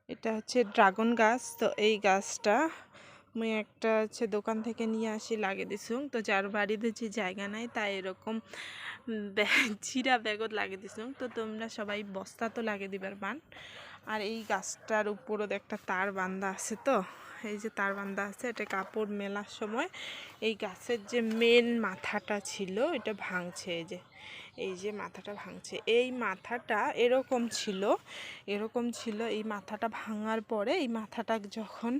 এটা হচ্ছে ড্রাগন গাছ। তো এই গাছটা মুই একটা হচ্ছে দোকান থেকে নিয়ে আসি লাগিয়ে দিছুম। তো যার বাড়িতে যে জায়গা নাই তাই এরকম চিরা ব্যাগত লাগিয়ে দিছুম। তো তোমরা সবাই বস্তা তো লাগিয়ে দিবার বান। আর এই গাছটার উপরও একটা তার বান্ধা আছে। তো এই যে তার বান্ধা আছে, এটা কাপড় মেলার সময় এই গাছের যে মেন মাথাটা ছিল এটা ভাঙছে। এই যে মাথাটা ভাঙছে, এই মাথাটা এরকম ছিল। এই মাথাটা ভাঙার পরে এই মাথাটা যখন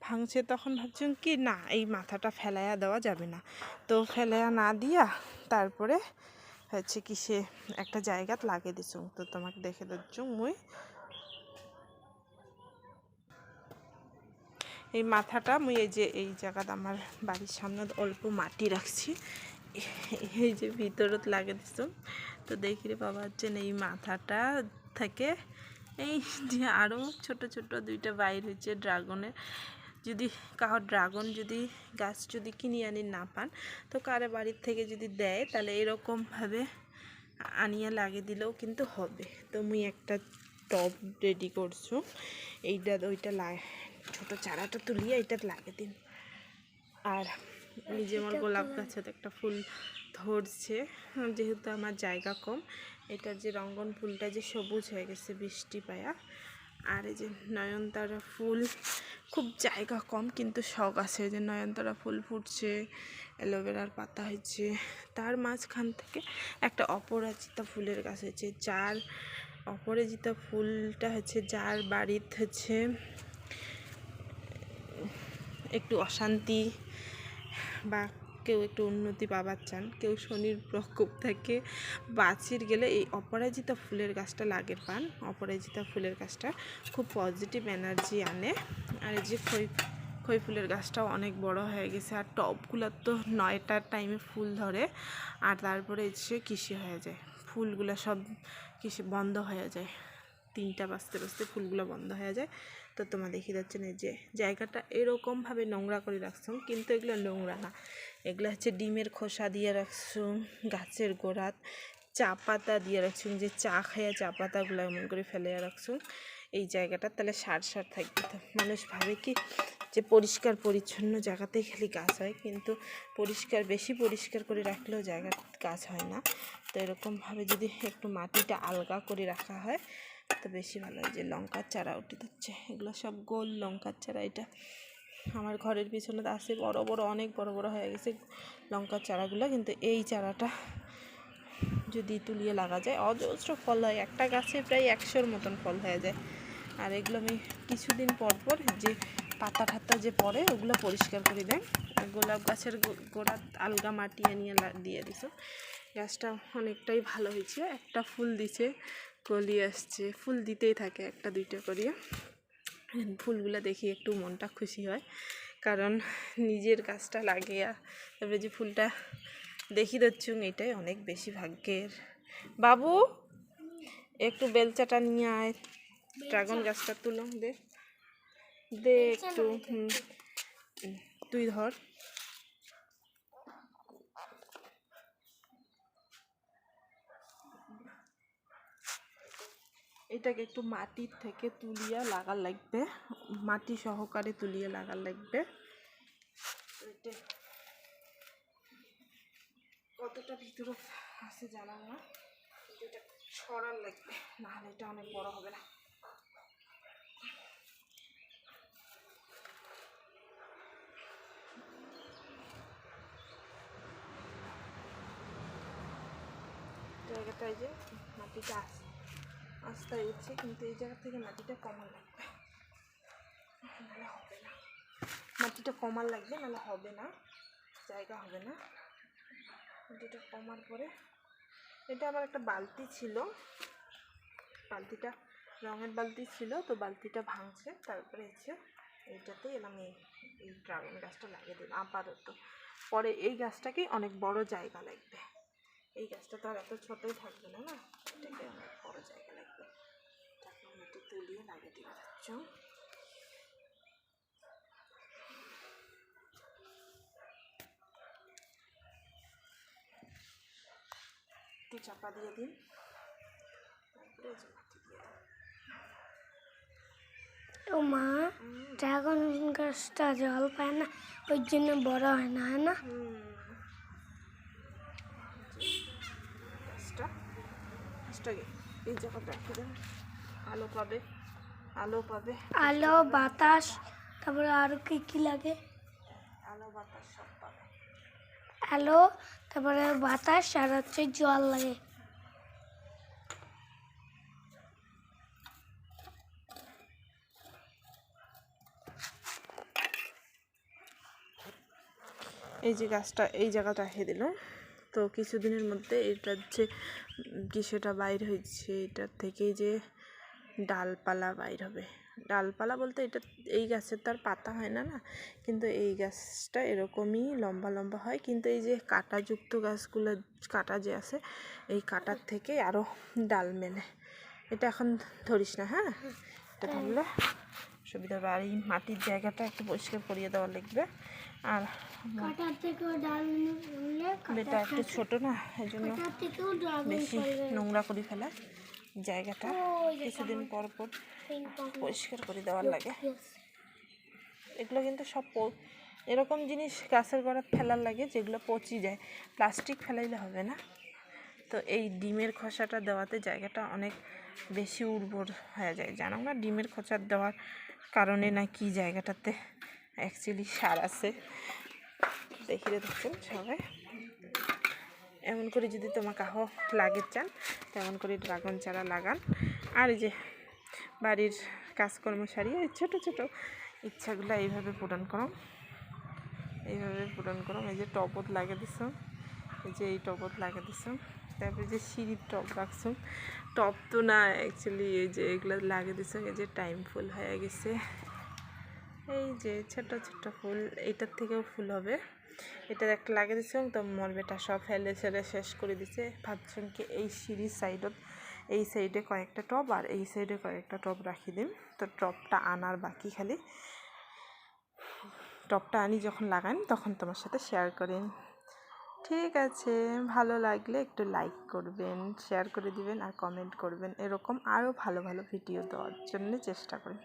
ভাঙছে তখন ভাবছেন কি না, এই মাথাটা ফেলাইয়া দেওয়া যাবে না। তো ফেলাইয়া না দিয়া তারপরে হচ্ছে কি সে একটা জায়গাত লাগিয়ে দিছুম। তো তোমাকে দেখে দিচ্ছ মুই এই মাথাটা মুই এই জায়গাতে আমার বাড়ির সামনে অল্প মাটি রাখছি, এই যে ভিতরত লাগিয়ে দিছুম। তো দেখি রে বাবা হচ্ছে এই মাথাটা থেকে এই যে আরও ছোট ছোট দুইটা বাইর হচ্ছে ড্রাগনের। যদি কারোর ড্রাগন যদি গাছ যদি কিনে আনি না পান, তো কারো বাড়ির থেকে যদি দেয় তাহলে এরকমভাবে আনিয়া লাগিয়ে দিলেও কিন্তু হবে। তো মুই একটা টব রেডি করছো, ওইটা ছোটো চারাটা তুলিয়ে এইটা লাগিয়ে দিন। আর এই যে আমার গোলাপ গাছে একটা ফুল ধরছে, যেহেতু আমার জায়গা কম, এটার যে রঙ্গন ফুলটা যে সবুজ হয়ে গেছে বৃষ্টি পায়া। আর এই যে নয়নতারা ফুল, খুব জায়গা কম কিন্তু শখ আছে। এই যে নয়নতারা ফুল ফুটছে, অ্যালোভেরার পাতা হয়েছে, তার মাঝখান থেকে একটা অপরাজিতা ফুলের গাছ হয়েছে। যার অপরাজিতা ফুলটা হচ্ছে যার বাড়িতে হচ্ছে একটু অশান্তি বা কেউ একটু উন্নতি পাবার চান, কেউ শনির প্রকোপ থেকে বাঁচির গেলে এই অপরাজিতা ফুলের গাছটা লাগের পান। অপরাজিতা ফুলের গাছটা খুব পজিটিভ এনার্জি আনে। আর এই যে খই ফুলের গাছটাও অনেক বড় হয়ে গেছে। আর টবগুলোর তো 9টার টাইমে ফুল ধরে, আর তারপরে এসে কৃষি হয়ে যায়, ফুলগুলো সব কৃষি বন্ধ হয়ে যায়, 3টা বাজতে বাজতে ফুলগুলো বন্ধ হয়ে যায়। তো তোমরা দেখিয়ে যাচ্ছেন এই যে জায়গাটা এরকমভাবে নোংরা করে রাখছুম, কিন্তু এগুলো নোংরা না, এগুলো হচ্ছে ডিমের খোসা দিয়ে রাখছুম, গাছের গোড়াত চা পাতা দিয়ে রাখছুম, যে চা খাইয়া চা পাতাগুলো এমন করে ফেলে রাখছুম এই জায়গাটা, তাহলে সার থাকবে। তো মানুষ ভাবে কি যে পরিষ্কার পরিচ্ছন্ন জায়গাতেই খালি গাছ হয়, কিন্তু বেশি পরিষ্কার করে রাখলেও জায়গা গাছ হয় না। তো এরকমভাবে যদি একটু মাটিটা আলগা করে রাখা হয় তো বেশি ভালো হয়। যে লঙ্কার চারা উঠে দিচ্ছে, এগুলো সব গোল লঙ্কার চারা। এটা আমার ঘরের পিছনে আছে, অনেক বড় বড় হয়ে গেছে লঙ্কার চারাগুলো। কিন্তু এই চারাটা যদি তুলিয়ে লাগা যায় অজস্র ফল হয়, একটা গাছে প্রায় 100-র মতন ফল হয়ে যায়। আর এগুলো আমি কিছুদিন পর পর যে পাতা ঠাত্তা যে পড়ে ওগুলো পরিষ্কার করে দেয়। আর গোলাপ গাছের গোড়া আলগা মাটি নিয়ে দিয়ে দিছো, গাছটা অনেকটাই ভালো হয়েছে। একটা ফুল দিছে, কলি আসছে, ফুল দিতেই থাকে 1-2টা করিয়ে। ফুলগুলো দেখি একটু মনটা খুশি হয়, কারণ নিজের গাছটা লাগিয়ে তারপরে যে ফুলটা দেখি দিচ্ছুম এটাই অনেক বেশি ভাগ্যের। বাবু একটু বেলচাটা নিয়ে আয়, ড্রাগন গাছটা তুলো দে একটু। তুই ধর, এটাকে একটু মাটির থেকে তুলিয়া লাগার লাগবে, মাটি সহকারে তুলিয়ে লাগার লাগবে। কতটা ভিতরে আছে জানা না, কিন্তু এটা ছড়ার লাগবে, নাহলে এটা অনেক বড় হবে না। জায়গাটায় যে মাটিটা আস্তে উঠছে, কিন্তু এই জায়গা থেকে মাটিটা কমার লাগবে, নাহলে হবে না। মাটিটা কমার লাগবে, নাহলে হবে না, জায়গা হবে না। মাটিটা কমার পরে এটা আমার একটা বালতি ছিল, বালতিটা রঙের বালতি ছিল, তো বালতিটা ভাঙছে। তারপরে হচ্ছে এইটাতে এলাম এই ড্রাগন গাছটা লাগিয়ে দিলাম আপাতত। পরে এই গাছটাকে অনেক বড় জায়গা লাগবে, এই গাছটা তো আর এত ছোটোই থাকবে না, এটাকে অনেক বড় জায়গা লাগবে। তাকে মাটি তুলিয়ে লাগিয়ে দিয়ে যাচ্ছ, একটু চাপা দিয়ে দিন, তারপরে যে মাটি দিয়ে ও মা, ড্রাগন গাছটা জল পায় না, ওই জন্য বড় হয় না, হয় না? গাছটাকে এই জায়গাটা রাখে দেন, আলো পাবে, আলো, বাতাস, তারপরে আরো কি কি লাগে? আলো বাতাস সব পাবে। আলো, তারপরে বাতাস, আর হচ্ছে জল লাগে। এই যে গাছটা এই জায়গাটা রেখে দিল, তো কিছুদিনের মধ্যে এটার যে সেটা বাইর হয়েছে, এটার থেকেই যে ডালপালা বাইর হবে। ডালপালা বলতে এটা এই গাছের তো আর পাতা হয় না, কিন্তু এই গাছটা এরকমই লম্বা লম্বা হয়, কিন্তু এই যে কাঁটাযুক্ত গাছগুলো, কাঁটা যে আছে, এই কাঁটার থেকে আরও ডাল মেলে। এটা এখন ধরিস না, হ্যাঁ, এটা ধরলে সুবিধা হবে। আর এই মাটির জায়গাটা একটু পরিষ্কার করিয়ে দেওয়া লাগবে। আর এটা একটু ছোটো না, এই জন্য বেশি নোংরা করে ফেলে জায়গাটা, কিছুদিন পর পর পরিষ্কার করে দেওয়ার লাগে। এগুলো কিন্তু সব এরকম জিনিস গাছের গোড়া ফেলার লাগে যেগুলো পচি যায়, প্লাস্টিক ফেলাইলে হবে না। তো এই ডিমের খোসাটা দেওয়াতে জায়গাটা অনেক বেশি উর্বর হয়ে যায়, জানো না? ডিমের খোসা দেওয়ার কারণে নাকি জায়গাটাতে অ্যাকচুয়ালি সার আছে। দেখিয়ে দেখছেন সবাই, এমন করে যদি তোমার কাহো লাগে চান তেমন করে ড্রাগন চারা লাগান। আর এই যে বাড়ির কাজকর্ম সারিয়ে ছোটো ছোটো ইচ্ছাগুলো এইভাবে পূরণ করো, এই যে টবত লাগিয়ে দিছ, এই টবত লাগিয়ে দিছ, তারপরে যে সিঁড়ির টব রাখছো, টব তো না অ্যাকচুয়ালি এই যে এগুলো লাগিয়ে দিছ, এই যে টাইম ফুল হয়ে গেছে। এই যে ছোট ছোট ফুল, এইটার থেকেও ফুল হবে। এটা একটা লাগিয়ে দিচ্ছিলাম, তো মলবেটা সব ফেলে শেষ করে দিছে। ভাবছেন কি এই সিঁড়ির সাইডত, এই সাইডে কয়েকটা টব আর এই সাইডে কয়েকটা টব রাখি দিন। তো টবটা আনার বাকি, খালি টবটা আনি যখন লাগান তখন তোমার সাথে শেয়ার করেন। ঠিক আছে, ভালো লাগলে একটু লাইক করবেন, শেয়ার করে দিবেন আর কমেন্ট করবেন। এরকম আরও ভালো ভালো ভিডিও দেওয়ার জন্য চেষ্টা করি।